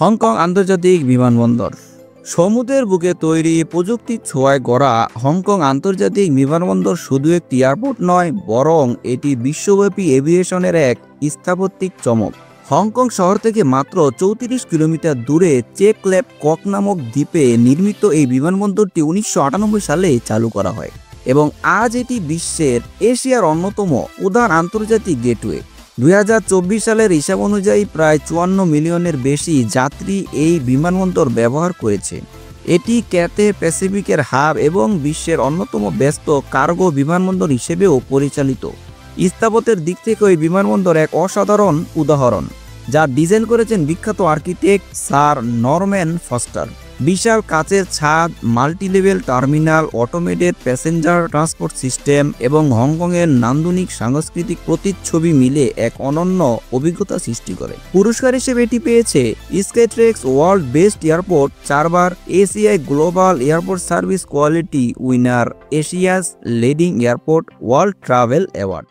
Hong Kong আন্তর্জাতিক বিমানবন্দর। সমুদ্রের বুকে তৈরি প্রযুক্তির ছোঁয়ায় গড়া হংকং আন্তর্জাতিক বিমানবন্দর শুধু একটি এয়ারপোর্ট নয়, বরং এটি বিশ্বব্যাপী এভিয়েশনের এক স্থাপত্যিক চমক। হংকং শহর থেকে মাত্র ৩৪ কিলোমিটার দূরে চেক ল্যাপ কক নামক দ্বীপে নির্মিত এই বিমানবন্দরটি ১৯৯৮ সালে চালু করা হয় এবং আজ এটি বিশ্বের এশিয়ার অন্যতম প্রধান আন্তর্জাতিক গেটওয়ে। ২০২৪ সালের হিসাব অনুযায়ী প্রায় ৫৪ মিলিয়নের বেশি যাত্রী এই বিমানবন্দর ব্যবহার করেছে। এটি ক্যাথে প্যাসিফিকের হাব এবং বিশ্বের অন্যতম ব্যস্ত কার্গো বিমানবন্দর হিসেবেও পরিচালিত। স্থাপত্যের দিক থেকে এই বিমানবন্দর এক অসাধারণ উদাহরণ, যা ডিজাইন করেছেন বিখ্যাত আর্কিটেক্ট স্যার নরম্যান ফস্টার। বিশাল কাচের ছাদ, multilevel terminal, automated passenger transport system এবং হংকংয়ের নান্দনিক সাংস্কৃতিক প্রতিচ্ছবি মিলে এক অনন্য অভিজ্ঞতা সৃষ্টি করে। পুরস্কার হিসেবে এটি পেয়েছে স্কাইট্রেক্স ওয়ার্ল্ড বেস্ট এয়ারপোর্ট ৪ বার, ACI global airport service quality winner, Asia's leading airport world travel award.